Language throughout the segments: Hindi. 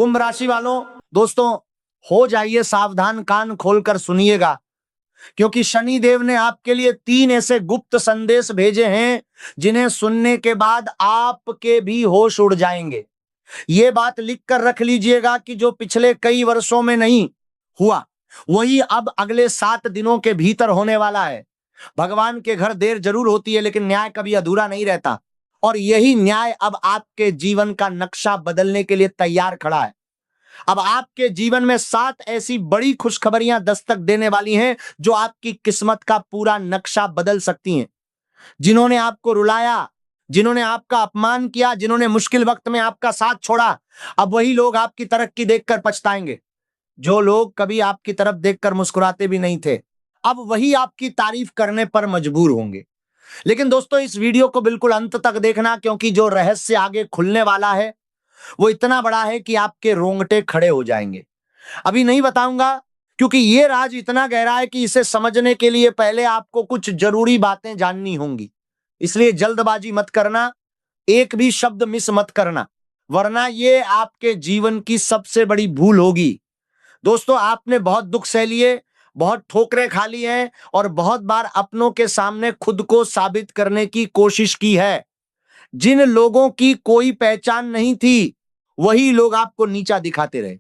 कुंभ राशि वालों, दोस्तों हो जाइए सावधान, कान खोलकर सुनिएगा, क्योंकि शनि देव ने आपके लिए 3 ऐसे गुप्त संदेश भेजे हैं जिन्हें सुनने के बाद आपके भी होश उड़ जाएंगे। ये बात लिख कर रख लीजिएगा कि जो पिछले कई वर्षों में नहीं हुआ, वही अब अगले 7 दिनों के भीतर होने वाला है। भगवान के घर देर जरूर होती है, लेकिन न्याय कभी अधूरा नहीं रहता, और यही न्याय अब आपके जीवन का नक्शा बदलने के लिए तैयार खड़ा है। अब आपके जीवन में 7 ऐसी बड़ी खुशखबरियां दस्तक देने वाली हैं जो आपकी किस्मत का पूरा नक्शा बदल सकती हैं। जिन्होंने आपको रुलाया, जिन्होंने आपका अपमान किया, जिन्होंने मुश्किल वक्त में आपका साथ छोड़ा, अब वही लोग आपकी तरक्की देखकर पछताएंगे। जो लोग कभी आपकी तरफ देखकर मुस्कुराते भी नहीं थे, अब वही आपकी तारीफ करने पर मजबूर होंगे। लेकिन दोस्तों, इस वीडियो को बिल्कुल अंत तक देखना, क्योंकि जो रहस्य आगे खुलने वाला है वो इतना बड़ा है कि आपके रोंगटे खड़े हो जाएंगे। अभी नहीं बताऊंगा, क्योंकि ये राज इतना गहरा है कि इसे समझने के लिए पहले आपको कुछ जरूरी बातें जाननी होंगी। इसलिए जल्दबाजी मत करना, एक भी शब्द मिस मत करना, वरना ये आपके जीवन की सबसे बड़ी भूल होगी। दोस्तों, आपने बहुत दुख सह लिए, बहुत ठोकरें खा ली हैं, और बहुत बार अपनों के सामने खुद को साबित करने की कोशिश की है। जिन लोगों की कोई पहचान नहीं थी, वही लोग आपको नीचा दिखाते रहे।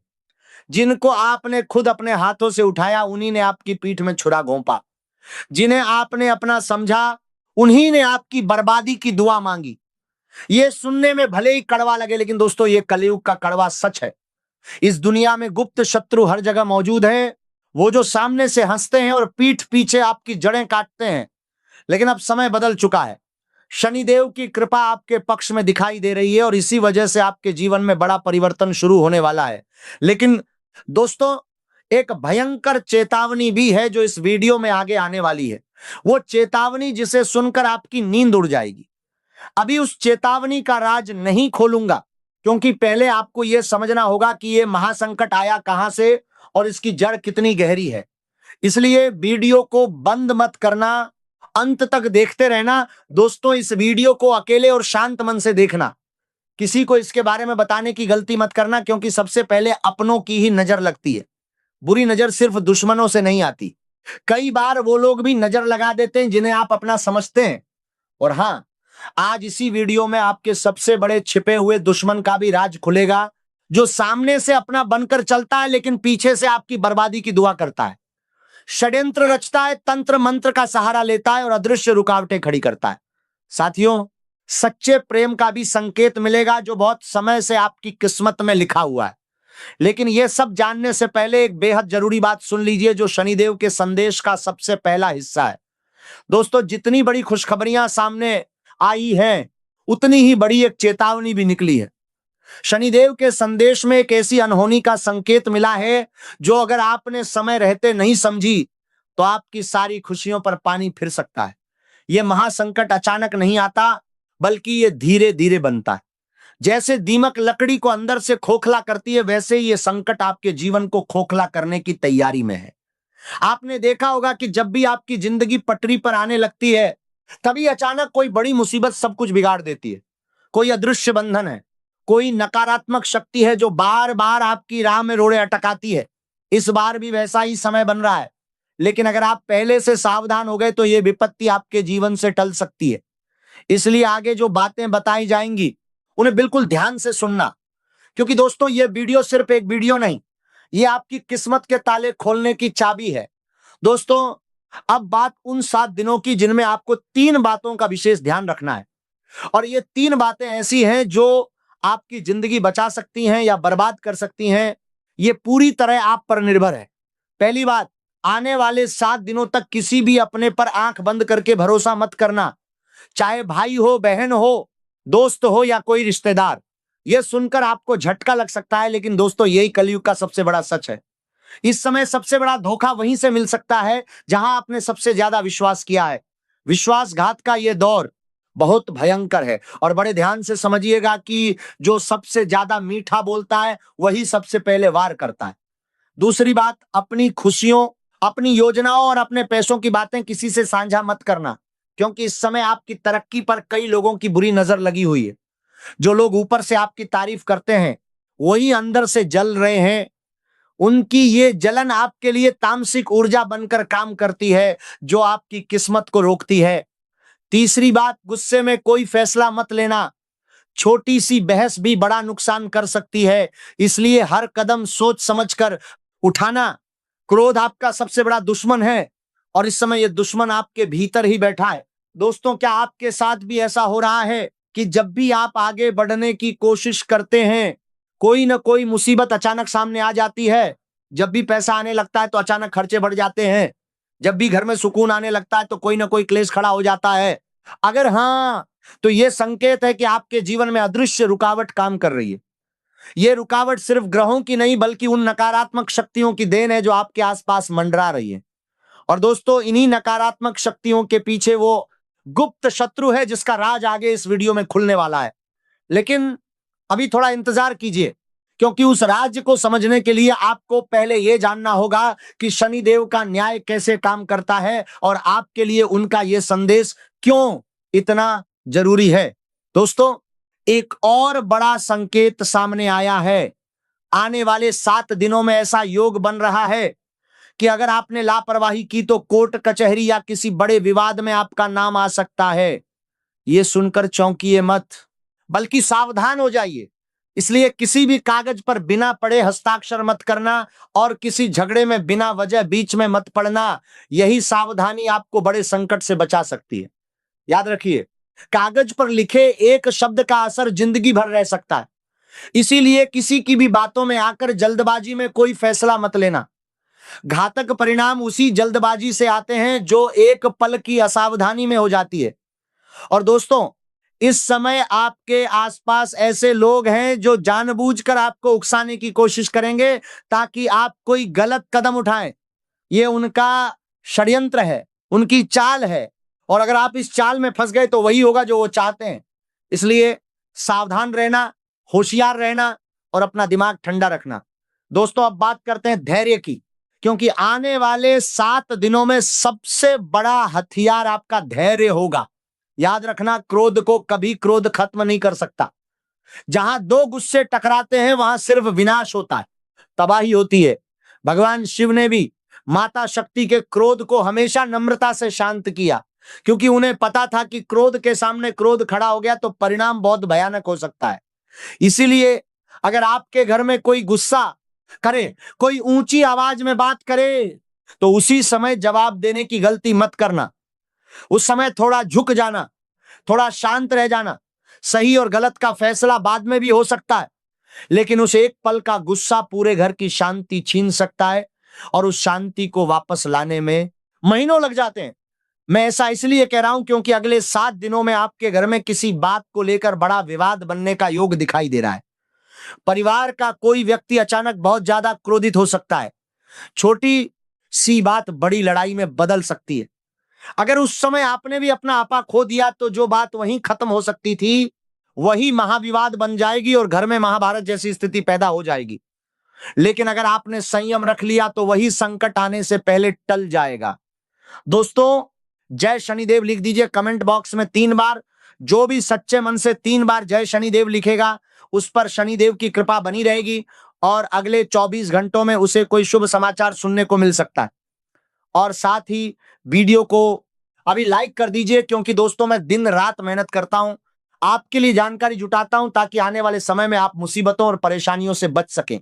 जिनको आपने खुद अपने हाथों से उठाया, उन्हीं ने आपकी पीठ में छुरा घोंपा। जिन्हें आपने अपना समझा, उन्हीं ने आपकी बर्बादी की दुआ मांगी। ये सुनने में भले ही कड़वा लगे, लेकिन दोस्तों ये कलयुग का कड़वा सच है। इस दुनिया में गुप्त शत्रु हर जगह मौजूद हैं। वो जो सामने से हंसते हैं और पीठ पीछे आपकी जड़ें काटते हैं। लेकिन अब समय बदल चुका है। शनिदेव की कृपा आपके पक्ष में दिखाई दे रही है, और इसी वजह से आपके जीवन में बड़ा परिवर्तन शुरू होने वाला है। लेकिन दोस्तों, एक भयंकर चेतावनी भी है जो इस वीडियो में आगे आने वाली है। वो चेतावनी जिसे सुनकर आपकी नींद उड़ जाएगी। अभी उस चेतावनी का राज नहीं खोलूंगा, क्योंकि पहले आपको यह समझना होगा कि यह महासंकट आया कहां से और इसकी जड़ कितनी गहरी है। इसलिए वीडियो को बंद मत करना, अंत तक देखते रहना। दोस्तों, इस वीडियो को अकेले और शांत मन से देखना। किसी को इसके बारे में बताने की गलती मत करना, क्योंकि सबसे पहले अपनों की ही नजर लगती है। बुरी नजर सिर्फ दुश्मनों से नहीं आती, कई बार वो लोग भी नजर लगा देते हैं जिन्हें आप अपना समझते हैं। और हां, आज इसी वीडियो में आपके सबसे बड़े छिपे हुए दुश्मन का भी राज खुलेगा, जो सामने से अपना बनकर चलता है, लेकिन पीछे से आपकी बर्बादी की दुआ करता है। षड्यंत्र रचता है, तंत्र मंत्र का सहारा लेता है और अदृश्य रुकावटें खड़ी करता है। साथियों, सच्चे प्रेम का भी संकेत मिलेगा, जो बहुत समय से आपकी किस्मत में लिखा हुआ है। लेकिन यह सब जानने से पहले एक बेहद जरूरी बात सुन लीजिए, जो शनिदेव के संदेश का सबसे पहला हिस्सा है। दोस्तों, जितनी बड़ी खुशखबरियां सामने आई हैं, उतनी ही बड़ी एक चेतावनी भी निकली है। शनिदेव के संदेश में एक ऐसी अनहोनी का संकेत मिला है जो अगर आपने समय रहते नहीं समझी, तो आपकी सारी खुशियों पर पानी फिर सकता है। यह महासंकट अचानक नहीं आता, बल्कि यह धीरे धीरे बनता है। जैसे दीमक लकड़ी को अंदर से खोखला करती है, वैसे ही यह संकट आपके जीवन को खोखला करने की तैयारी में है। आपने देखा होगा कि जब भी आपकी जिंदगी पटरी पर आने लगती है, तभी अचानक कोई बड़ी मुसीबत सब कुछ बिगाड़ देती है। कोई अदृश्य बंधन है, कोई नकारात्मक शक्ति है जो बार बार आपकी राह में रोड़े अटकाती है। इस बार भी वैसा ही समय बन रहा है, लेकिन अगर आप पहले से सावधान हो गए तो यह विपत्ति आपके जीवन से टल सकती है। इसलिए आगे जो बातें बताई जाएंगी, उन्हें बिल्कुल ध्यान से सुनना, क्योंकि दोस्तों यह वीडियो सिर्फ एक वीडियो नहीं, यह आपकी किस्मत के ताले खोलने की चाबी है। दोस्तों, अब बात उन 7 दिनों की जिनमें आपको 3 बातों का विशेष ध्यान रखना है, और ये 3 बातें ऐसी हैं जो आपकी जिंदगी बचा सकती हैं या बर्बाद कर सकती हैं। ये पूरी तरह आप पर निर्भर है। पहली बात, आने वाले 7 दिनों तक किसी भी अपने पर आंख बंद करके भरोसा मत करना, चाहे भाई हो, बहन हो, दोस्त हो या कोई रिश्तेदार। यह सुनकर आपको झटका लग सकता है, लेकिन दोस्तों यही कलयुग का सबसे बड़ा सच है। इस समय सबसे बड़ा धोखा वहीं से मिल सकता है जहां आपने सबसे ज्यादा विश्वास किया है। विश्वासघात का यह दौर बहुत भयंकर है, और बड़े ध्यान से समझिएगा कि जो सबसे ज्यादा मीठा बोलता है, वही सबसे पहले वार करता है। दूसरी बात, अपनी खुशियों, अपनी योजनाओं और अपने पैसों की बातें किसी से साझा मत करना, क्योंकि इस समय आपकी तरक्की पर कई लोगों की बुरी नजर लगी हुई है। जो लोग ऊपर से आपकी तारीफ करते हैं, वही अंदर से जल रहे हैं। उनकी ये जलन आपके लिए तामसिक ऊर्जा बनकर काम करती है, जो आपकी किस्मत को रोकती है। तीसरी बात, गुस्से में कोई फैसला मत लेना। छोटी सी बहस भी बड़ा नुकसान कर सकती है, इसलिए हर कदम सोच समझकर उठाना। क्रोध आपका सबसे बड़ा दुश्मन है और इस समय ये दुश्मन आपके भीतर ही बैठा है। दोस्तों, क्या आपके साथ भी ऐसा हो रहा है कि जब भी आप आगे बढ़ने की कोशिश करते हैं, कोई ना कोई मुसीबत अचानक सामने आ जाती है? जब भी पैसा आने लगता है तो अचानक खर्चे बढ़ जाते हैं। जब भी घर में सुकून आने लगता है तो कोई ना कोई क्लेश खड़ा हो जाता है। अगर हाँ, तो यह संकेत है कि आपके जीवन में अदृश्य रुकावट काम कर रही है। यह रुकावट सिर्फ ग्रहों की नहीं, बल्कि उन नकारात्मक शक्तियों की देन है जो आपके आसपास मंडरा रही है। और दोस्तों, इन्हीं नकारात्मक शक्तियों के पीछे वो गुप्त शत्रु है जिसका राज आगे इस वीडियो में खुलने वाला है। लेकिन अभी थोड़ा इंतजार कीजिए, क्योंकि उस राज्य को समझने के लिए आपको पहले यह जानना होगा कि शनिदेव का न्याय कैसे काम करता है और आपके लिए उनका यह संदेश क्यों इतना जरूरी है। दोस्तों, एक और बड़ा संकेत सामने आया है। आने वाले 7 दिनों में ऐसा योग बन रहा है कि अगर आपने लापरवाही की तो कोर्ट कचहरी या किसी बड़े विवाद में आपका नाम आ सकता है। यह सुनकर चौंकिए मत, बल्कि सावधान हो जाइए। इसलिए किसी भी कागज पर बिना पढ़े हस्ताक्षर मत करना और किसी झगड़े में बिना वजह बीच में मत पड़ना। यही सावधानी आपको बड़े संकट से बचा सकती है। याद रखिए, कागज पर लिखे एक शब्द का असर जिंदगी भर रह सकता है। इसीलिए किसी की भी बातों में आकर जल्दबाजी में कोई फैसला मत लेना। घातक परिणाम उसी जल्दबाजी से आते हैं जो एक पल की असावधानी में हो जाती है। और दोस्तों, इस समय आपके आसपास ऐसे लोग हैं जो जानबूझकर आपको उकसाने की कोशिश करेंगे ताकि आप कोई गलत कदम उठाएं। यह उनका षड्यंत्र है, उनकी चाल है, और अगर आप इस चाल में फंस गए तो वही होगा जो वो चाहते हैं। इसलिए सावधान रहना, होशियार रहना और अपना दिमाग ठंडा रखना। दोस्तों, अब बात करते हैं धैर्य की, क्योंकि आने वाले 7 दिनों में सबसे बड़ा हथियार आपका धैर्य होगा। याद रखना, क्रोध को कभी क्रोध खत्म नहीं कर सकता। जहां दो गुस्से टकराते हैं वहां सिर्फ विनाश होता है, तबाही होती है। भगवान शिव ने भी माता शक्ति के क्रोध को हमेशा नम्रता से शांत किया, क्योंकि उन्हें पता था कि क्रोध के सामने क्रोध खड़ा हो गया तो परिणाम बहुत भयानक हो सकता है। इसीलिए अगर आपके घर में कोई गुस्सा करे, कोई ऊंची आवाज में बात करे, तो उसी समय जवाब देने की गलती मत करना। उस समय थोड़ा झुक जाना, थोड़ा शांत रह जाना। सही और गलत का फैसला बाद में भी हो सकता है, लेकिन उस एक पल का गुस्सा पूरे घर की शांति छीन सकता है और उस शांति को वापस लाने में महीनों लग जाते हैं। मैं ऐसा इसलिए कह रहा हूं क्योंकि अगले 7 दिनों में आपके घर में किसी बात को लेकर बड़ा विवाद बनने का योग दिखाई दे रहा है। परिवार का कोई व्यक्ति अचानक बहुत ज्यादा क्रोधित हो सकता है। छोटी सी बात बड़ी लड़ाई में बदल सकती है। अगर उस समय आपने भी अपना आपा खो दिया तो जो बात वहीं खत्म हो सकती थी वही महाविवाद बन जाएगी और घर में महाभारत जैसी स्थिति पैदा हो जाएगी। लेकिन अगर आपने संयम रख लिया तो वही संकट आने से पहले टल जाएगा। दोस्तों, जय शनिदेव लिख दीजिए कमेंट बॉक्स में 3 बार। जो भी सच्चे मन से 3 बार जय शनिदेव लिखेगा उस पर शनिदेव की कृपा बनी रहेगी और अगले 24 घंटों में उसे कोई शुभ समाचार सुनने को मिल सकता है। और साथ ही वीडियो को अभी लाइक कर दीजिए, क्योंकि दोस्तों मैं दिन रात मेहनत करता हूं, आपके लिए जानकारी जुटाता हूं ताकि आने वाले समय में आप मुसीबतों और परेशानियों से बच सकें।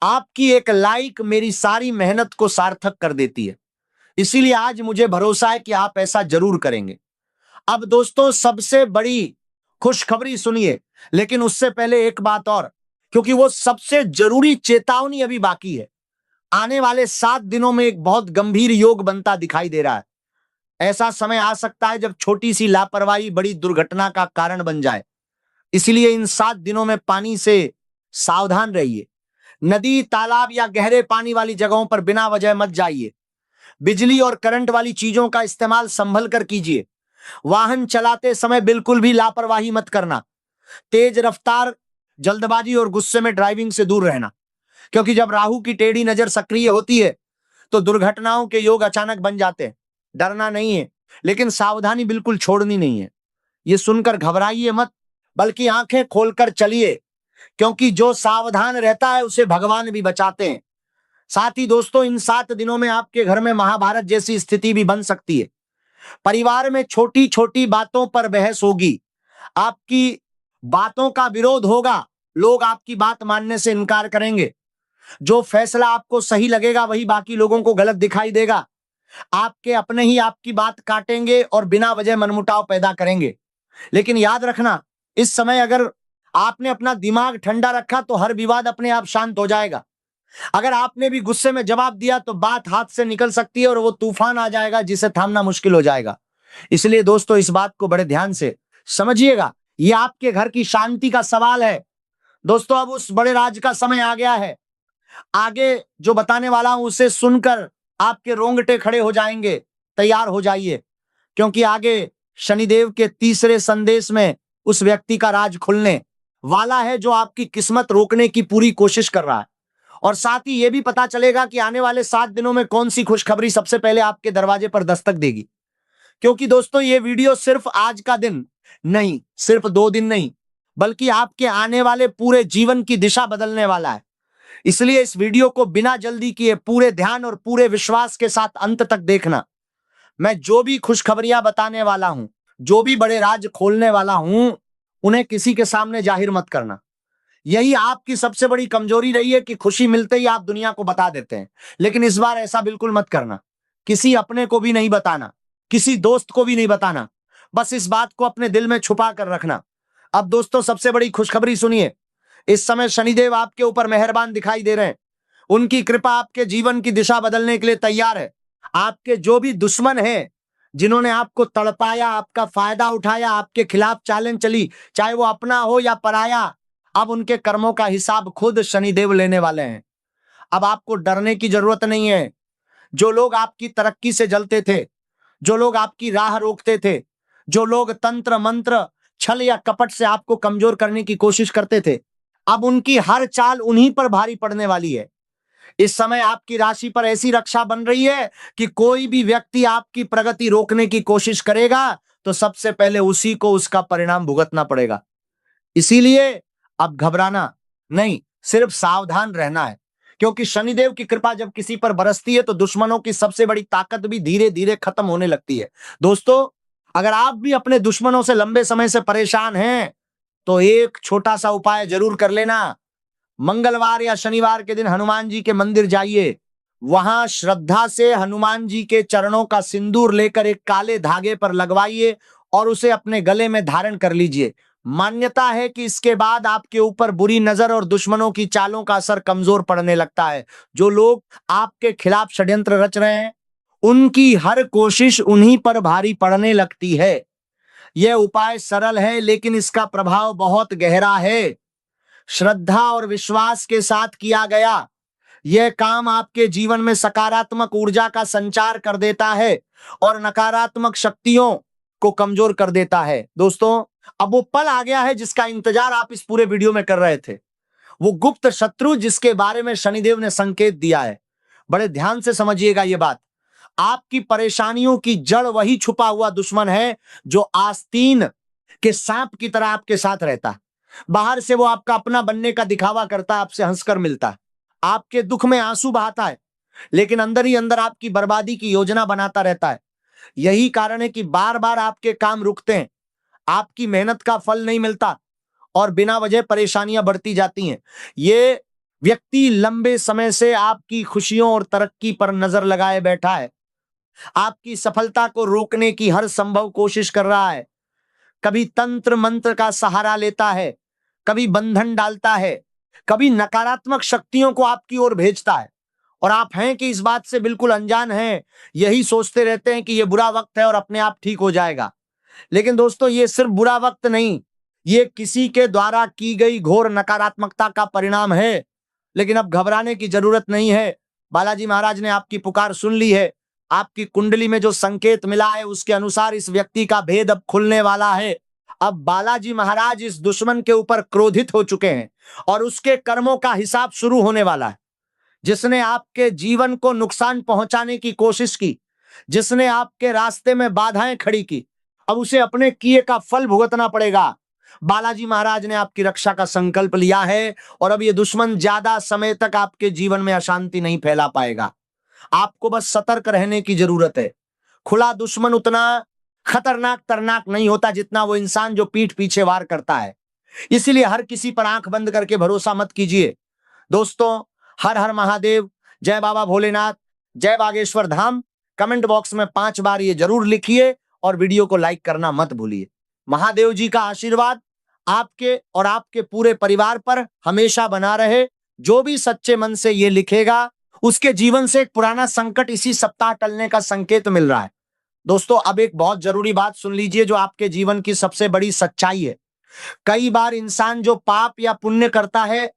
आपकी एक लाइक मेरी सारी मेहनत को सार्थक कर देती है, इसीलिए आज मुझे भरोसा है कि आप ऐसा जरूर करेंगे। अब दोस्तों, सबसे बड़ी खुशखबरी सुनिए, लेकिन उससे पहले एक बात और, क्योंकि वो सबसे जरूरी चेतावनी अभी बाकी है। आने वाले 7 दिनों में एक बहुत गंभीर योग बनता दिखाई दे रहा है। ऐसा समय आ सकता है जब छोटी सी लापरवाही बड़ी दुर्घटना का कारण बन जाए। इसलिए इन 7 दिनों में पानी से सावधान रहिए। नदी, तालाब या गहरे पानी वाली जगहों पर बिना वजह मत जाइए। बिजली और करंट वाली चीजों का इस्तेमाल संभल कर कीजिए। वाहन चलाते समय बिल्कुल भी लापरवाही मत करना। तेज रफ्तार, जल्दबाजी और गुस्से में ड्राइविंग से दूर रहना, क्योंकि जब राहु की टेढ़ी नजर सक्रिय होती है तो दुर्घटनाओं के योग अचानक बन जाते हैं। डरना नहीं है, लेकिन सावधानी बिल्कुल छोड़नी नहीं है। यह सुनकर घबराइए मत, बल्कि आंखें खोलकर चलिए, क्योंकि जो सावधान रहता है उसे भगवान भी बचाते हैं। साथ ही दोस्तों, इन 7 दिनों में आपके घर में महाभारत जैसी स्थिति भी बन सकती है। परिवार में छोटी छोटी बातों पर बहस होगी, आपकी बातों का विरोध होगा, लोग आपकी बात मानने से इनकार करेंगे। जो फैसला आपको सही लगेगा वही बाकी लोगों को गलत दिखाई देगा। आपके अपने ही आपकी बात काटेंगे और बिना वजह मनमुटाव पैदा करेंगे। लेकिन याद रखना, इस समय अगर आपने अपना दिमाग ठंडा रखा तो हर विवाद अपने आप शांत हो जाएगा। अगर आपने भी गुस्से में जवाब दिया तो बात हाथ से निकल सकती है और वो तूफान आ जाएगा जिसे थामना मुश्किल हो जाएगा। इसलिए दोस्तों, इस बात को बड़े ध्यान से समझिएगा। ये आपके घर की शांति का सवाल है। दोस्तों, अब उस बड़े राज का समय आ गया है। आगे जो बताने वाला हूं उसे सुनकर आपके रोंगटे खड़े हो जाएंगे। तैयार हो जाइए, क्योंकि आगे शनिदेव के तीसरे संदेश में उस व्यक्ति का राज खुलने वाला है जो आपकी किस्मत रोकने की पूरी कोशिश कर रहा है। और साथ ही यह भी पता चलेगा कि आने वाले 7 दिनों में कौन सी खुशखबरी सबसे पहले आपके दरवाजे पर दस्तक देगी। क्योंकि दोस्तों, ये वीडियो सिर्फ आज का दिन नहीं, सिर्फ 2 दिन नहीं, बल्कि आपके आने वाले पूरे जीवन की दिशा बदलने वाला है। इसलिए इस वीडियो को बिना जल्दी किए पूरे ध्यान और पूरे विश्वास के साथ अंत तक देखना। मैं जो भी खुशखबरियां बताने वाला हूं, जो भी बड़े राज खोलने वाला हूं, उन्हें किसी के सामने जाहिर मत करना। यही आपकी सबसे बड़ी कमजोरी रही है कि खुशी मिलते ही आप दुनिया को बता देते हैं। लेकिन इस बार ऐसा बिल्कुल मत करना। किसी अपने को भी नहीं बताना, किसी दोस्त को भी नहीं बताना। बस इस बात को अपने दिल में छुपा कर रखना। अब दोस्तों, सबसे बड़ी खुशखबरी सुनिए। इस समय शनिदेव आपके ऊपर मेहरबान दिखाई दे रहे हैं। उनकी कृपा आपके जीवन की दिशा बदलने के लिए तैयार है। आपके जो भी दुश्मन हैं, जिन्होंने आपको तड़पाया, आपका फायदा उठाया, आपके खिलाफ चालें चली, चाहे वो अपना हो या पराया, अब उनके कर्मों का हिसाब खुद शनिदेव लेने वाले हैं। अब आपको डरने की जरूरत नहीं है। जो लोग आपकी तरक्की से जलते थे, जो लोग आपकी राह रोकते थे, जो लोग तंत्र मंत्र छल या कपट से आपको कमजोर करने की कोशिश करते थे, अब उनकी हर चाल उन्हीं पर भारी पड़ने वाली है। इस समय आपकी राशि पर ऐसी रक्षा बन रही है कि कोई भी व्यक्ति आपकी प्रगति रोकने की कोशिश करेगा तो सबसे पहले उसी को उसका परिणाम भुगतना पड़ेगा। इसीलिए अब घबराना नहीं, सिर्फ सावधान रहना है। क्योंकि शनिदेव की कृपा जब किसी पर बरसती है तो दुश्मनों की सबसे बड़ी ताकत भी धीरे धीरे खत्म होने लगती है। दोस्तों, अगर आप भी अपने दुश्मनों से लंबे समय से परेशान हैं तो एक छोटा सा उपाय जरूर कर लेना। मंगलवार या शनिवार के दिन हनुमान जी के मंदिर जाइए। वहां श्रद्धा से हनुमान जी के चरणों का सिंदूर लेकर एक काले धागे पर लगवाइए और उसे अपने गले में धारण कर लीजिए। मान्यता है कि इसके बाद आपके ऊपर बुरी नजर और दुश्मनों की चालों का असर कमजोर पड़ने लगता है। जो लोग आपके खिलाफ षड्यंत्र रच रहे हैं, उनकी हर कोशिश उन्हीं पर भारी पड़ने लगती है। यह उपाय सरल है लेकिन इसका प्रभाव बहुत गहरा है। श्रद्धा और विश्वास के साथ किया गया यह काम आपके जीवन में सकारात्मक ऊर्जा का संचार कर देता है और नकारात्मक शक्तियों को कमजोर कर देता है। दोस्तों, अब वो पल आ गया है जिसका इंतजार आप इस पूरे वीडियो में कर रहे थे। वो गुप्त शत्रु जिसके बारे में शनिदेव ने संकेत दिया है। बड़े ध्यान से समझिएगा ये बात। आपकी परेशानियों की जड़ वही छुपा हुआ दुश्मन है जो आस्तीन के सांप की तरह आपके साथ रहता है। बाहर से वो आपका अपना बनने का दिखावा करता है, आपसे हंसकर मिलता है, आपके दुख में आंसू बहाता है, लेकिन अंदर ही अंदर आपकी बर्बादी की योजना बनाता रहता है। यही कारण है कि बार बार आपके काम रुकते हैं, आपकी मेहनत का फल नहीं मिलता और बिना वजह परेशानियां बढ़ती जाती हैं। ये व्यक्ति लंबे समय से आपकी खुशियों और तरक्की पर नजर लगाए बैठा है, आपकी सफलता को रोकने की हर संभव कोशिश कर रहा है। कभी तंत्र मंत्र का सहारा लेता है, कभी बंधन डालता है, कभी नकारात्मक शक्तियों को आपकी ओर भेजता है। और आप हैं कि इस बात से बिल्कुल अनजान हैं, यही सोचते रहते हैं कि यह बुरा वक्त है और अपने आप ठीक हो जाएगा। लेकिन दोस्तों, ये सिर्फ बुरा वक्त नहीं, ये किसी के द्वारा की गई घोर नकारात्मकता का परिणाम है। लेकिन अब घबराने की जरूरत नहीं है। बालाजी महाराज ने आपकी पुकार सुन ली है। आपकी कुंडली में जो संकेत मिला है उसके अनुसार इस व्यक्ति का भेद अब खुलने वाला है। अब बालाजी महाराज इस दुश्मन के ऊपर क्रोधित हो चुके हैं और उसके कर्मों का हिसाब शुरू होने वाला है। जिसने आपके जीवन को नुकसान पहुंचाने की कोशिश की, जिसने आपके रास्ते में बाधाएं खड़ी की, अब उसे अपने किए का फल भुगतना पड़ेगा। बालाजी महाराज ने आपकी रक्षा का संकल्प लिया है और अब ये दुश्मन ज्यादा समय तक आपके जीवन में अशांति नहीं फैला पाएगा। आपको बस सतर्क रहने की जरूरत है। खुला दुश्मन उतना खतरनाक तरनाक नहीं होता जितना वो इंसान जो पीठ पीछे वार करता है। इसीलिए हर किसी पर आंख बंद करके भरोसा मत कीजिए। दोस्तों, हर हर महादेव, जय बाबा भोलेनाथ, जय बागेश्वर धाम। कमेंट बॉक्स में 5 बार ये जरूर लिखिए और वीडियो को लाइक करना मत भूलिए। महादेव जी का आशीर्वाद आपके और आपके पूरे परिवार पर हमेशा बना रहे। जो भी सच्चे मन से ये लिखेगा उसके जीवन से एक पुराना संकट इसी सप्ताह टलने का संकेत मिल रहा है। दोस्तों, अब एक बहुत जरूरी बात सुन लीजिए जो आपके जीवन की सबसे बड़ी सच्चाई है। कई बार इंसान जो पाप या पुण्य करता है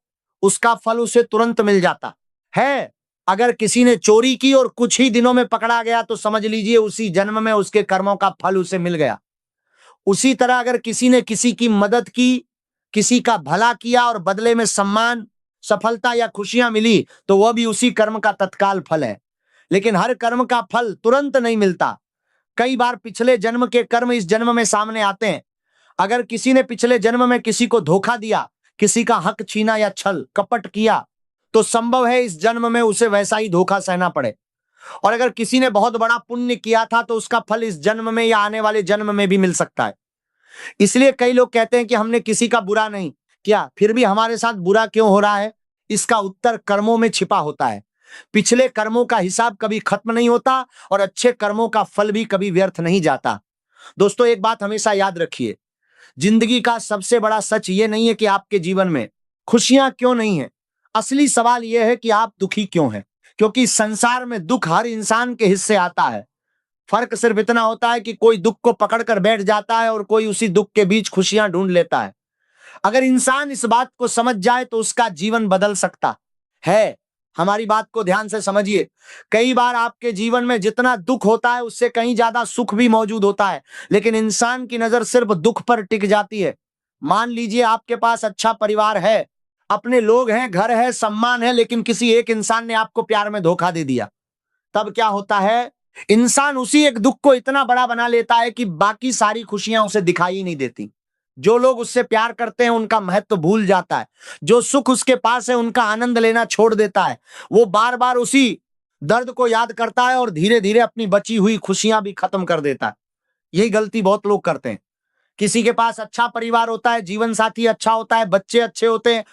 उसका फल उसे तुरंत मिल जाता है। अगर किसी ने चोरी की और कुछ ही दिनों में पकड़ा गया तो समझ लीजिए उसी जन्म में उसके कर्मों का फल उसे मिल गया। उसी तरह अगर किसी ने किसी की मदद की, किसी का भला किया और बदले में सम्मान, सफलता या खुशियां मिली तो वह भी उसी कर्म का तत्काल फल है। लेकिन हर कर्म का फल तुरंत नहीं मिलता। कई बार पिछले जन्म के कर्म इस जन्म में सामने आते हैं। अगर किसी ने पिछले जन्म में किसी को धोखा दिया, किसी का हक छीना या छल कपट किया तो संभव है इस जन्म में उसे वैसा ही धोखा सहना पड़े। और अगर किसी ने बहुत बड़ा पुण्य किया था तो उसका फल इस जन्म में या आने वाले जन्म में भी मिल सकता है। इसलिए कई लोग कहते हैं कि हमने किसी का बुरा नहीं किया फिर भी हमारे साथ बुरा क्यों हो रहा है। इसका उत्तर कर्मों में छिपा होता है। पिछले कर्मों का हिसाब कभी खत्म नहीं होता और अच्छे कर्मों का फल भी कभी व्यर्थ नहीं जाता। दोस्तों, एक बात हमेशा याद रखिए, जिंदगी का सबसे बड़ा सच ये नहीं है कि आपके जीवन में खुशियां क्यों नहीं है। असली सवाल यह है कि आप दुखी क्यों हैं। क्योंकि संसार में दुख हर इंसान के हिस्से आता है। फर्क सिर्फ इतना होता है कि कोई दुख को पकड़कर बैठ जाता है और कोई उसी दुख के बीच खुशियां ढूंढ लेता है। अगर इंसान इस बात को समझ जाए तो उसका जीवन बदल सकता है। हमारी बात को ध्यान से समझिए। कई बार आपके जीवन में जितना दुख होता है उससे कहीं ज्यादा सुख भी मौजूद होता है, लेकिन इंसान की नजर सिर्फ दुख पर टिक जाती है। मान लीजिए आपके पास अच्छा परिवार है, अपने लोग हैं, घर है, सम्मान है, लेकिन किसी एक इंसान ने आपको प्यार में धोखा दे दिया। तब क्या होता है, इंसान उसी एक दुख को इतना बड़ा बना लेता है कि बाकी सारी खुशियां उसे दिखाई ही नहीं देती। जो लोग उससे प्यार करते हैं उनका महत्व भूल जाता है। जो सुख उसके पास है उनका आनंद लेना छोड़ देता है। वो बार बार उसी दर्द को याद करता है और धीरे धीरे अपनी बची हुई खुशियां भी खत्म कर देता है। यही गलती बहुत लोग करते हैं। किसी के पास अच्छा परिवार होता है, जीवन साथी अच्छा होता है, बच्चे अच्छे होते हैं,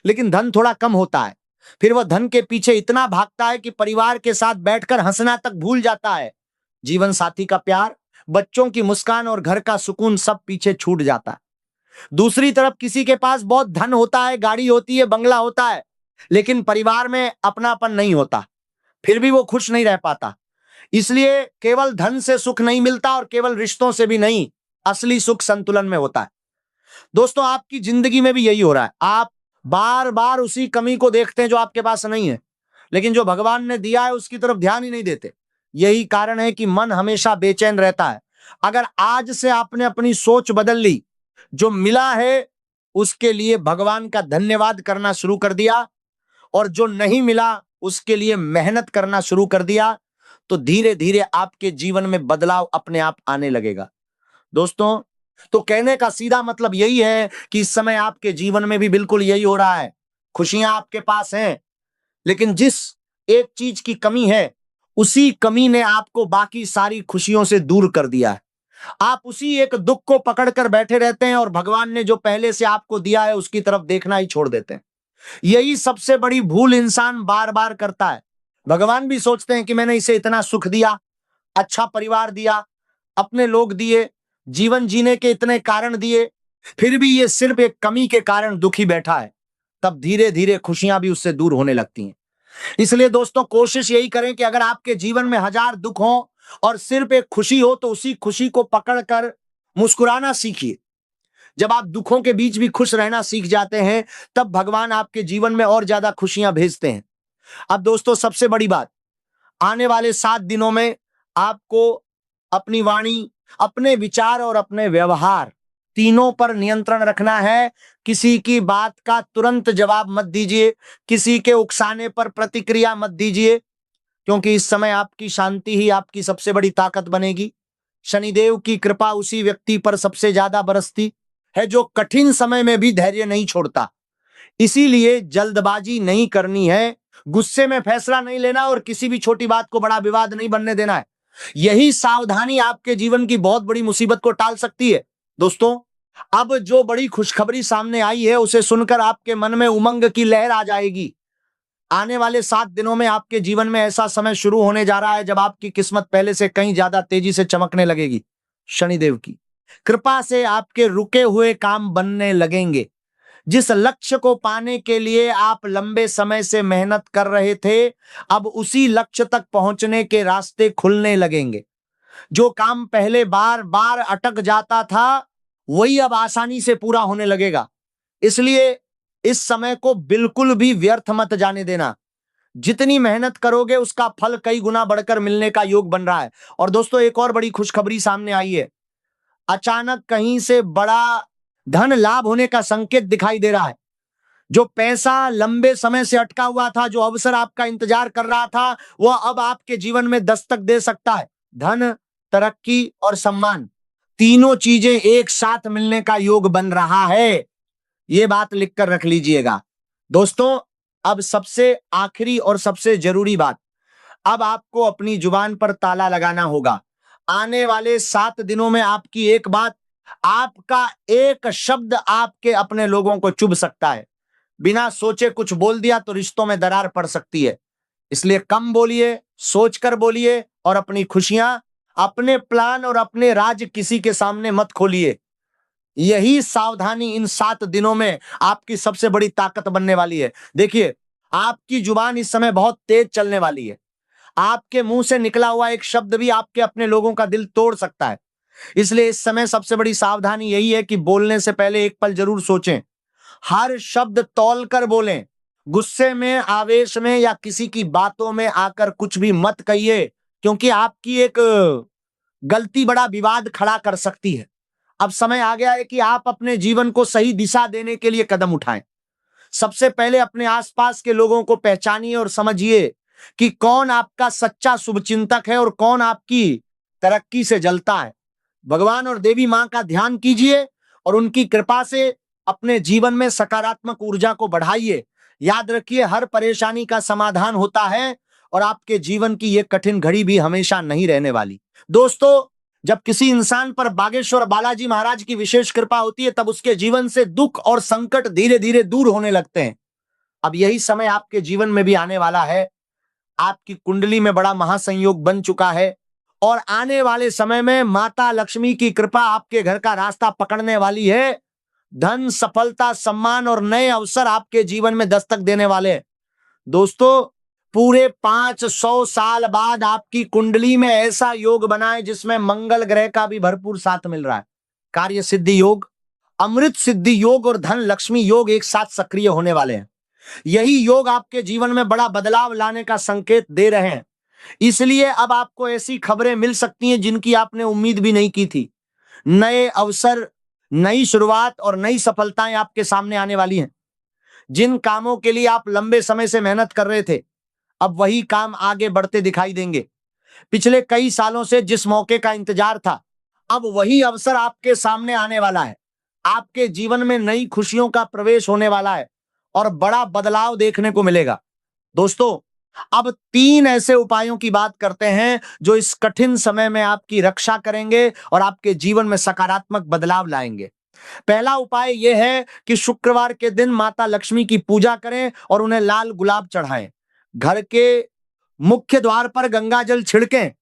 लेकिन धन थोड़ा कम होता है। फिर वह धन के पीछे इतना भागता है कि परिवार के साथ बैठकर हंसना तक भूल जाता है। जीवन साथी का प्यार, बच्चों की मुस्कान और घर का सुकून सब पीछे छूट जाता है। दूसरी तरफ किसी के पास बहुत धन होता है, गाड़ी होती है, बंगला होता है, लेकिन परिवार में अपनापन नहीं होता, फिर भी वो खुश नहीं रह पाता। इसलिए केवल धन से सुख नहीं मिलता और केवल रिश्तों से भी नहीं, असली सुख संतुलन में होता है। दोस्तों, आपकी जिंदगी में भी यही हो रहा है। आप बार बार उसी कमी को देखते हैं जो आपके पास नहीं है, लेकिन जो भगवान ने दिया है उसकी तरफ ध्यान ही नहीं देते। यही कारण है कि मन हमेशा बेचैन रहता है। अगर आज से आपने अपनी सोच बदल ली, जो मिला है उसके लिए भगवान का धन्यवाद करना शुरू कर दिया और जो नहीं मिला उसके लिए मेहनत करना शुरू कर दिया, तो धीरे धीरे आपके जीवन में बदलाव अपने आप आने लगेगा। दोस्तों, तो कहने का सीधा मतलब यही है कि इस समय आपके जीवन में भी बिल्कुल यही हो रहा है। खुशियां आपके पास हैं, लेकिन जिस एक चीज की कमी है उसी कमी ने आपको बाकी सारी खुशियों से दूर कर दिया है। आप उसी एक दुख को पकड़कर बैठे रहते हैं और भगवान ने जो पहले से आपको दिया है उसकी तरफ देखना ही छोड़ देते हैं। यही सबसे बड़ी भूल इंसान बार बार करता है। भगवान भी सोचते हैं कि मैंने इसे इतना सुख दिया, अच्छा परिवार दिया, अपने लोग दिए, जीवन जीने के इतने कारण दिए, फिर भी ये सिर्फ एक कमी के कारण दुखी बैठा है। तब धीरे धीरे खुशियां भी उससे दूर होने लगती हैं। इसलिए दोस्तों, कोशिश यही करें कि अगर आपके जीवन में 1000 दुख हो और सिर्फ एक खुशी हो तो उसी खुशी को पकड़कर मुस्कुराना सीखिए। जब आप दुखों के बीच भी खुश रहना सीख जाते हैं तब भगवान आपके जीवन में और ज्यादा खुशियां भेजते हैं। अब दोस्तों, सबसे बड़ी बात, आने वाले 7 दिनों में आपको अपनी वाणी, अपने विचार और अपने व्यवहार तीनों पर नियंत्रण रखना है। किसी की बात का तुरंत जवाब मत दीजिए, किसी के उकसाने पर प्रतिक्रिया मत दीजिए, क्योंकि इस समय आपकी शांति ही आपकी सबसे बड़ी ताकत बनेगी। शनिदेव की कृपा उसी व्यक्ति पर सबसे ज्यादा बरसती है जो कठिन समय में भी धैर्य नहीं छोड़ता। इसीलिए जल्दबाजी नहीं करनी है, गुस्से में फैसला नहीं लेना और किसी भी छोटी बात को बड़ा विवाद नहीं बनने देना है। यही सावधानी आपके जीवन की बहुत बड़ी मुसीबत को टाल सकती है। दोस्तों, अब जो बड़ी खुशखबरी सामने आई है उसे सुनकर आपके मन में उमंग की लहर आ जाएगी। आने वाले 7 दिनों में आपके जीवन में ऐसा समय शुरू होने जा रहा है जब आपकी किस्मत पहले से कहीं ज्यादा तेजी से चमकने लगेगी। शनिदेव की कृपा से आपके रुके हुए काम बनने लगेंगे। जिस लक्ष्य को पाने के लिए आप लंबे समय से मेहनत कर रहे थे, अब उसी लक्ष्य तक पहुंचने के रास्ते खुलने लगेंगे। जो काम पहले बार बार अटक जाता था, वही अब आसानी से पूरा होने लगेगा। इसलिए इस समय को बिल्कुल भी व्यर्थ मत जाने देना। जितनी मेहनत करोगे उसका फल कई गुना बढ़कर मिलने का योग बन रहा है। और दोस्तों, एक और बड़ी खुशखबरी सामने आई है। अचानक कहीं से बड़ा धन लाभ होने का संकेत दिखाई दे रहा है। जो पैसा लंबे समय से अटका हुआ था, जो अवसर आपका इंतजार कर रहा था, वह अब आपके जीवन में दस्तक दे सकता है। धन, तरक्की और सम्मान, तीनों चीजें एक साथ मिलने का योग बन रहा है। ये बात लिखकर रख लीजिएगा। दोस्तों, अब सबसे आखिरी और सबसे जरूरी बात, अब आपको अपनी जुबान पर ताला लगाना होगा। आने वाले 7 दिनों में आपकी एक बात, आपका एक शब्द आपके अपने लोगों को चुभ सकता है। बिना सोचे कुछ बोल दिया तो रिश्तों में दरार पड़ सकती है। इसलिए कम बोलिए, सोचकर बोलिए और अपनी खुशियां, अपने प्लान और अपने राज किसी के सामने मत खोलिए। यही सावधानी इन 7 दिनों में आपकी सबसे बड़ी ताकत बनने वाली है। देखिए, आपकी जुबान इस समय बहुत तेज चलने वाली है। आपके मुंह से निकला हुआ एक शब्द भी आपके अपने लोगों का दिल तोड़ सकता है। इसलिए इस समय सबसे बड़ी सावधानी यही है कि बोलने से पहले एक पल जरूर सोचें। हर शब्द तौल कर बोलें। गुस्से में, आवेश में या किसी की बातों में आकर कुछ भी मत कहिए, क्योंकि आपकी एक गलती बड़ा विवाद खड़ा कर सकती है। अब समय आ गया है कि आप अपने जीवन को सही दिशा देने के लिए कदम उठाएं। सबसे पहले अपने आसपास के लोगों को पहचानिए और समझिए कि कौन आपका सच्चा शुभचिंतक है और कौन आपकी तरक्की से जलता है। भगवान और देवी मां का ध्यान कीजिए और उनकी कृपा से अपने जीवन में सकारात्मक ऊर्जा को बढ़ाइए। याद रखिए, हर परेशानी का समाधान होता है और आपके जीवन की यह कठिन घड़ी भी हमेशा नहीं रहने वाली। दोस्तों, जब किसी इंसान पर बागेश्वर बालाजी महाराज की विशेष कृपा होती है, तब उसके जीवन से दुख और संकट धीरे धीरे दूर होने लगते हैं। अब यही समय आपके जीवन में भी आने वाला है। आपकी कुंडली में बड़ा महासंयोग बन चुका है और आने वाले समय में माता लक्ष्मी की कृपा आपके घर का रास्ता पकड़ने वाली है। धन, सफलता, सम्मान और नए अवसर आपके जीवन में दस्तक देने वाले हैं। दोस्तों, पूरे 500 साल बाद आपकी कुंडली में ऐसा योग बना है जिसमें मंगल ग्रह का भी भरपूर साथ मिल रहा है। कार्य सिद्धि योग, अमृत सिद्धि योग और धन लक्ष्मी योग एक साथ सक्रिय होने वाले हैं। यही योग आपके जीवन में बड़ा बदलाव लाने का संकेत दे रहे हैं। इसलिए अब आपको ऐसी खबरें मिल सकती हैं जिनकी आपने उम्मीद भी नहीं की थी। नए अवसर, नई शुरुआत और नई सफलताएं आपके सामने आने वाली हैं। जिन कामों के लिए आप लंबे समय से मेहनत कर रहे थे, अब वही काम आगे बढ़ते दिखाई देंगे। पिछले कई सालों से जिस मौके का इंतजार था, अब वही अवसर आपके सामने आने वाला है। आपके जीवन में नई खुशियों का प्रवेश होने वाला है और बड़ा बदलाव देखने को मिलेगा। दोस्तों, अब 3 ऐसे उपायों की बात करते हैं जो इस कठिन समय में आपकी रक्षा करेंगे और आपके जीवन में सकारात्मक बदलाव लाएंगे। पहला उपाय यह है कि शुक्रवार के दिन माता लक्ष्मी की पूजा करें और उन्हें लाल गुलाब चढ़ाएं। घर के मुख्य द्वार पर गंगा जल छिड़कें।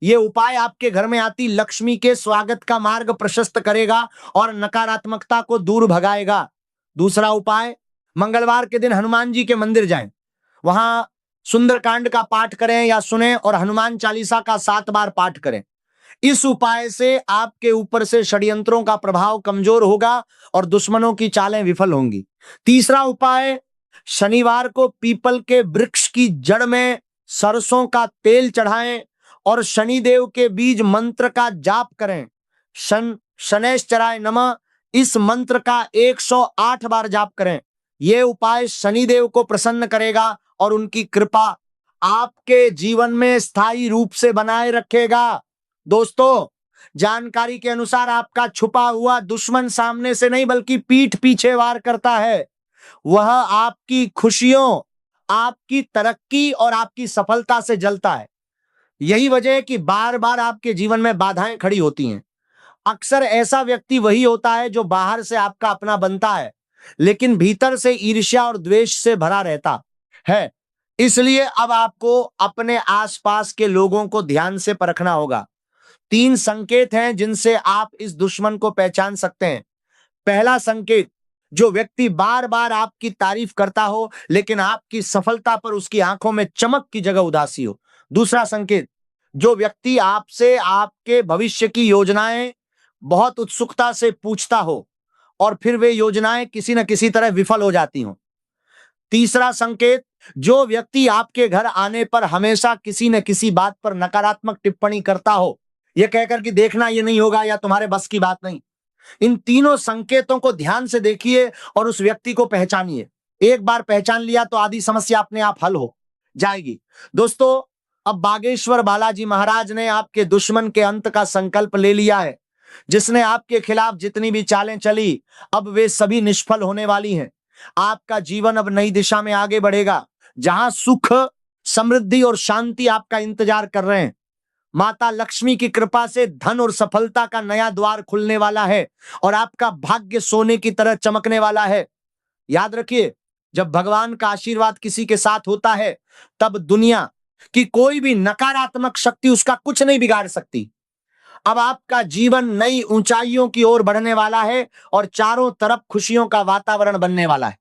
यह उपाय आपके घर में आती लक्ष्मी के स्वागत का मार्ग प्रशस्त करेगा और नकारात्मकता को दूर भगाएगा। दूसरा उपाय, मंगलवार के दिन हनुमान जी के मंदिर जाएं। वहां सुंदरकांड का पाठ करें या सुने और हनुमान चालीसा का 7 बार पाठ करें। इस उपाय से आपके ऊपर से षड्यंत्रों का प्रभाव कमजोर होगा और दुश्मनों की चालें विफल होंगी। तीसरा उपाय, शनिवार को पीपल के वृक्ष की जड़ में सरसों का तेल चढ़ाएं और शनिदेव के बीज मंत्र का जाप करें। शनैश्चराय नमः, इस मंत्र का 108 बार जाप करें। यह उपाय शनिदेव को प्रसन्न करेगा और उनकी कृपा आपके जीवन में स्थायी रूप से बनाए रखेगा। दोस्तों, जानकारी के अनुसार आपका छुपा हुआ दुश्मन सामने से नहीं बल्कि पीठ पीछे वार करता है। वह आपकी खुशियों, आपकी तरक्की और आपकी सफलता से जलता है। यही वजह है कि बार बार आपके जीवन में बाधाएं खड़ी होती हैं। अक्सर ऐसा व्यक्ति वही होता है जो बाहर से आपका अपना बनता है, लेकिन भीतर से ईर्ष्या और द्वेष से भरा रहता है। इसलिए अब आपको अपने आसपास के लोगों को ध्यान से परखना होगा। 3 संकेत हैं जिनसे आप इस दुश्मन को पहचान सकते हैं। पहला संकेत, जो व्यक्ति बार बार आपकी तारीफ करता हो लेकिन आपकी सफलता पर उसकी आंखों में चमक की जगह उदासी हो। दूसरा संकेत, जो व्यक्ति आपसे आपके भविष्य की योजनाएं बहुत उत्सुकता से पूछता हो और फिर वे योजनाएं किसी न किसी तरह विफल हो जाती हों। तीसरा संकेत, जो व्यक्ति आपके घर आने पर हमेशा किसी न किसी बात पर नकारात्मक टिप्पणी करता हो, यह कहकर कि देखना ये नहीं होगा या तुम्हारे बस की बात नहीं। इन तीनों संकेतों को ध्यान से देखिए और उस व्यक्ति को पहचानिए। एक बार पहचान लिया तो आधी समस्या अपने आप हल हो जाएगी। दोस्तों, अब बागेश्वर बालाजी महाराज ने आपके दुश्मन के अंत का संकल्प ले लिया है। जिसने आपके खिलाफ जितनी भी चालें चली, अब वे सभी निष्फल होने वाली हैं। आपका जीवन अब नई दिशा में आगे बढ़ेगा, जहां सुख, समृद्धि और शांति आपका इंतजार कर रहे हैं। माता लक्ष्मी की कृपा से धन और सफलता का नया द्वार खुलने वाला है और आपका भाग्य सोने की तरह चमकने वाला है। याद रखिए, जब भगवान का आशीर्वाद किसी के साथ होता है, तब दुनिया की कोई भी नकारात्मक शक्ति उसका कुछ नहीं बिगाड़ सकती। अब आपका जीवन नई ऊंचाइयों की ओर बढ़ने वाला है और चारों तरफ खुशियों का वातावरण बनने वाला है।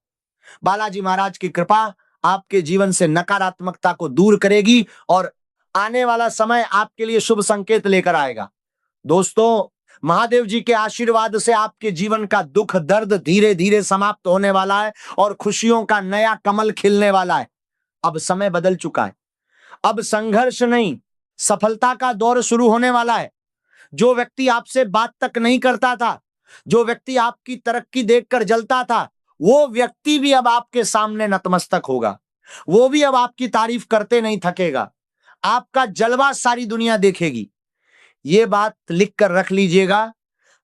बालाजी महाराज की कृपा आपके जीवन से नकारात्मकता को दूर करेगी और आने वाला समय आपके लिए शुभ संकेत लेकर आएगा। दोस्तों, महादेव जी के आशीर्वाद से आपके जीवन का दुख दर्द धीरे धीरे समाप्त होने वाला है और खुशियों का नया कमल खिलने वाला है। अब समय बदल चुका है। अब संघर्ष नहीं, सफलता का दौर शुरू होने वाला है। जो व्यक्ति आपसे बात तक नहीं करता था, जो व्यक्ति आपकी तरक्की देखकर जलता था, वो व्यक्ति भी अब आपके सामने नतमस्तक होगा। वो भी अब आपकी तारीफ करते नहीं थकेगा। आपका जलवा सारी दुनिया देखेगी। ये बात लिख कर रख लीजिएगा।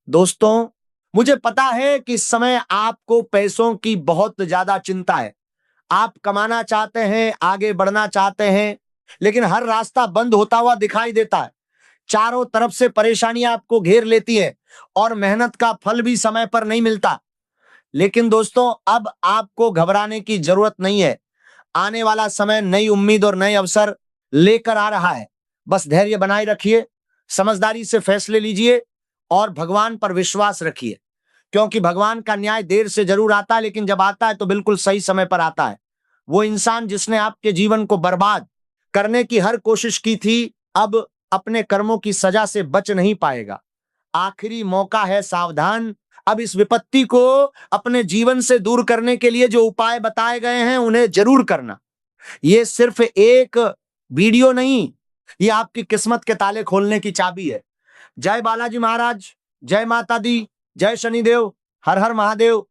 दोस्तों, मुझे पता है कि इस समय आपको पैसों की बहुत ज्यादा चिंता है। आप कमाना चाहते हैं, आगे बढ़ना चाहते हैं, लेकिन हर रास्ता बंद होता हुआ दिखाई देता है। चारों तरफ से परेशानियां आपको घेर लेती है और मेहनत का फल भी समय पर नहीं मिलता। लेकिन दोस्तों, अब आपको घबराने की जरूरत नहीं है। आने वाला समय नई उम्मीद और नए अवसर लेकर आ रहा है। बस धैर्य बनाए रखिए, समझदारी से फैसले लीजिए और भगवान पर विश्वास रखिए, क्योंकि भगवान का न्याय देर से जरूर आता है, लेकिन जब आता है तो बिल्कुल सही समय पर आता है। वो इंसान जिसने आपके जीवन को बर्बाद करने की हर कोशिश की थी, अब अपने कर्मों की सजा से बच नहीं पाएगा। आखिरी मौका है, सावधान। अब इस विपत्ति को अपने जीवन से दूर करने के लिए जो उपाय बताए गए हैं उन्हें जरूर करना। ये सिर्फ एक वीडियो नहीं, ये आपकी किस्मत के ताले खोलने की चाबी है। जय बालाजी महाराज, जय माता दी, जय शनिदेव, हर हर महादेव।